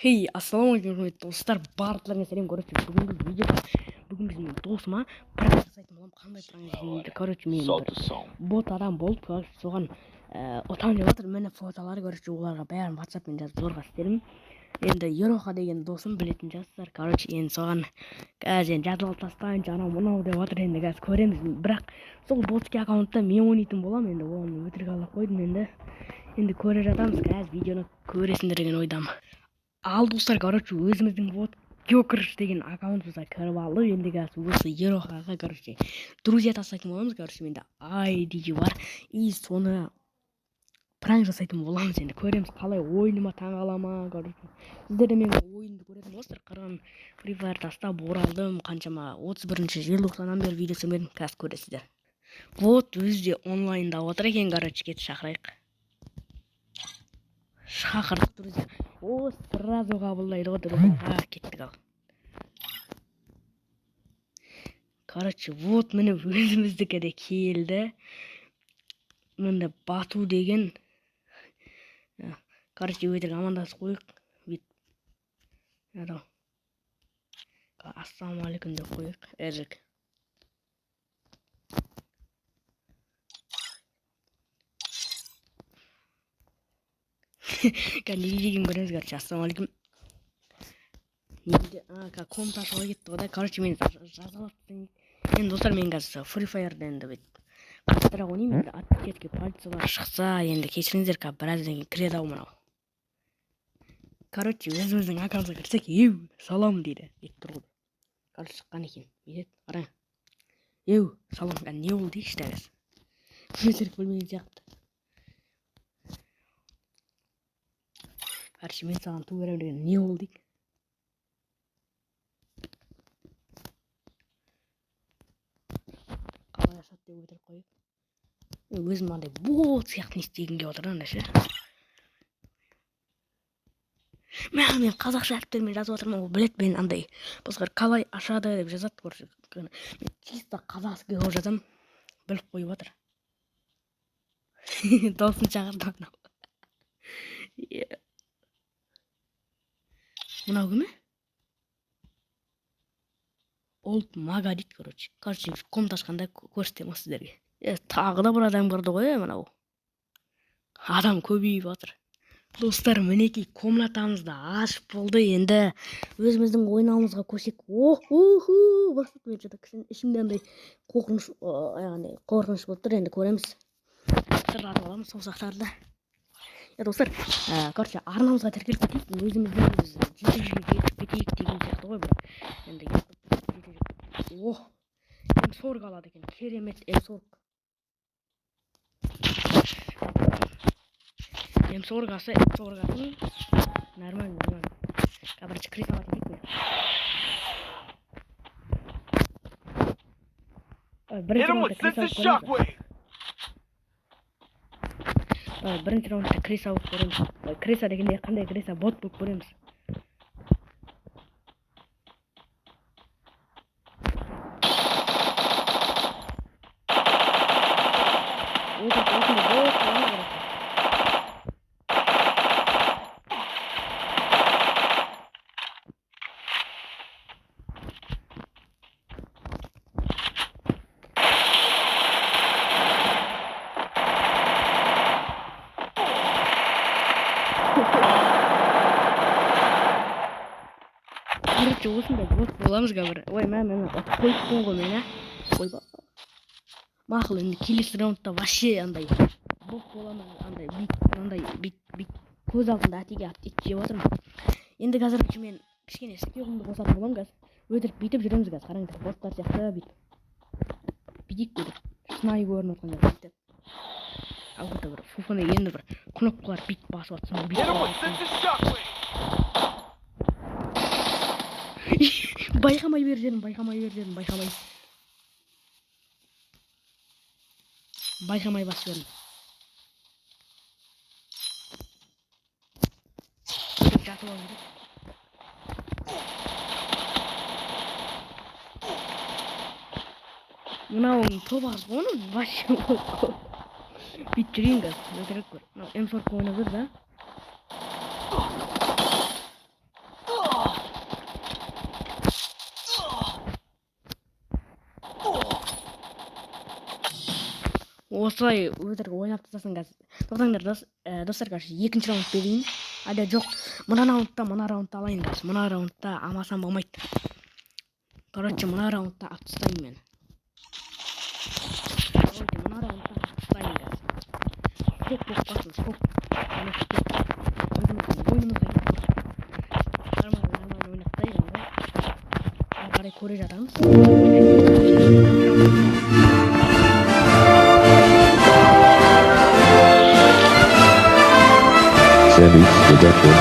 Хей, ассалаумалейкум құрметті достар, барлықтарыңа сәлем. Короче, бүгінгі видеода біздің досыма пранк жасайтын боламын. Қандай пранк жасайтын? Короче, мен бір бот адам болып, соған отам деп отыр. Міне фотолары, короче, оларға бәрін WhatsApp-пен жазып зорға істедім. Енді Ероха деген досым білетін жастар. Короче, енді соған қазір жазып алып тастайын, анау мынау деп отыр. Енді қазір көреміз. Бірақ сол ботский аккаунтта мен ойнайтын боламын. Енді оны өтірік алып қойдым. Енді көре жатамыз. Қазір видеоны көресіңдер деген ойдамын. Ал достар, короче, өзіміздің вот Кёкрыш деген аккаунтымызға кіріп алдық. Енді қазір осы Ерохаға, короче, друзья тастайтын боламыз. Короче, менде ID бар. И соны пранк жасайтын боламыз. Енді көреміз, қалай ойыныма таңғалама. Короче, сіздер де менің ойынды көретін болсыздар. Қырған Free Fire тастап оралдым. Қаншама 31-ші желтоқсаннан бері видео түсірмедім. Қазір көресіздер. Вот өзі де онлайнда отыр екен. Короче, кетіп шақырайық. Шақырдық, друзья. О, сразу қабылдайды ғой, друзья. Кеттік ал. Короче, вот міне өзіміздікі де келді. Мында Бату деген. Короче, өтірік амандасып қойық. Бит. Ассалаумалейкум деп қойық. Әжік. Не деген көреміз, короче, ассалаумалейкум. Комнат ашуға кетті ғой да. Короче, мен жазалаптым. Енді достар, мен қазір Free Fire'да енді бет қаттырақ ойнаймын. Енді отпечатки пальцелар шықса, енді кешіріңіздер, біраздан кейін кіреді ау мынау. Короче, өзіміздің аккаунтқа кірсек, еу, салам дейді. Тұр ғой. Короче, шыққан екен. Бет, қараң. Еу, салам, не болды дейікші тәгіз. Өтірік білмеген сияқты. Короче, мен саған ту берем деген не болды дейік. Қалай ашады деп өтірік қойып. Өзім андай бот сияқты не істегенге отырған ше. Мен қазақша әріптермен жазып отырмын, ол білет мен андай басқар қалай ашады деп жазады. Короче, мен чисто қазақский қылып жазам, біліп қойып отыр. Досын шақырды анау. Мынау кім? Олд мага дейді, короче. Короче, комнат ашқанда көрсетемін сіздерге. Тағы да бір адам барды ғой, мынау. Адам көбейіп отыр. Достар, мінекей комнатамызда ашып болды. Енді өзіміздің ойнауымызға көшек. Бастық мен жатыр. Ішімде андай қорқыныш болып тұр. Енді көреміз. Сырлатып аламыз саусақтарды. Достар, короче, арнамызға тіркеліп кетейік. Өзіміздің жетіп кетейік деген сияқты ғой бұл. Енді М40 алады екен. Керемет М40. М40 нормально. Короче, крыс алатын дейік мен. Бірінші раундта крыс алып көреміз. Крыса дегенде қандай крыса бот болып көреміз. Короче, осында бот боламыз ғабыр. Ой, мен қойыппын ғой мен, Ойба. Мақыл, енді келесі раундта вообще андай бот боламыз, андай бит көз алдында әтеге ет жеп отырмын. Енді қазір мен кішкене спиғымды қосатын боламын қазір. Өтірік бүйтіп жүреміз қазір. Қараңдар, боттар сияқты бүйтіп өтірік. Шынайы көрініп отқан жер. Ал бұта бір фуфаны енді бір кнопкалар бит басып атсам. Байқамай бер жерін. Байқамай басып жерін. Жатып алып жүрек. Мынауың тобағыз оның вообще болды. Бит жүрейін қазір. Өтірік көр. М40 ойнап жүр да. осылай өздері ойнап тастасын қазір. Тоқтаңдар достар қазір екінші раунд берейін. Әлде жоқ, мына раундта алайын қазір. Мына раундта алмасам болмайды. Короче, мына раундта алып тастаймын мен. Мына раундта алып тастаймын қазір. Көп бассын, көп. Нормально ойнақтайық енді. Қарай көре жатамыз. Sammy Production.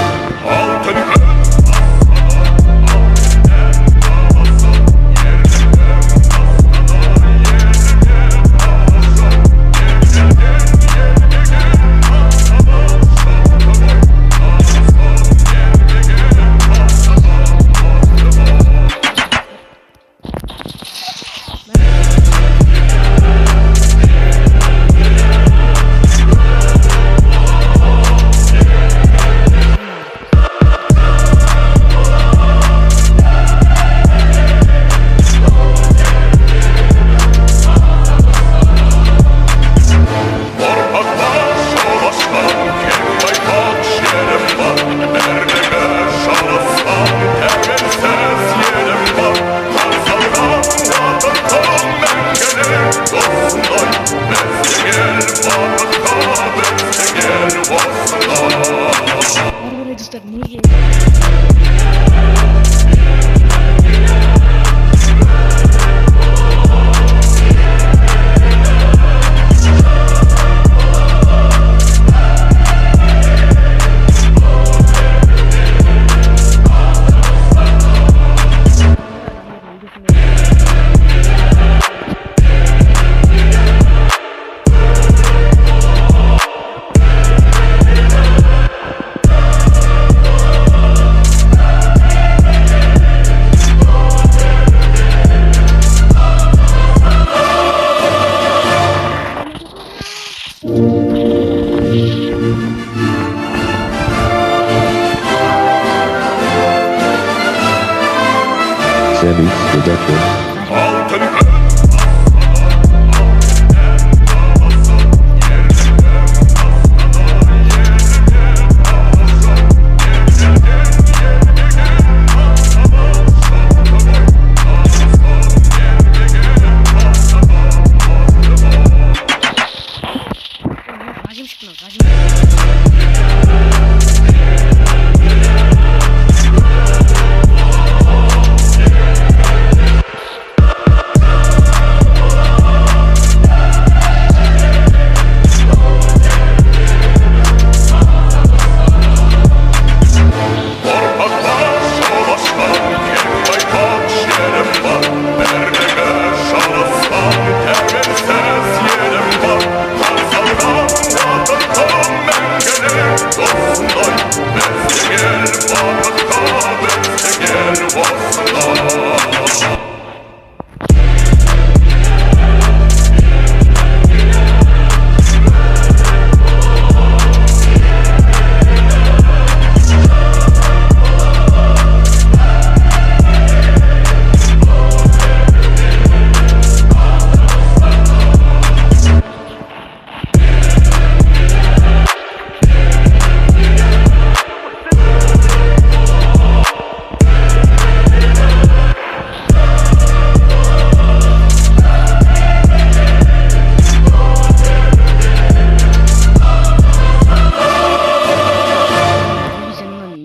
Sammy Production.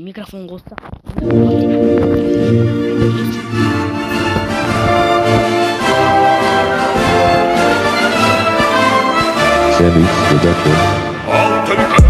Mikrofon koysak. Sammy Production.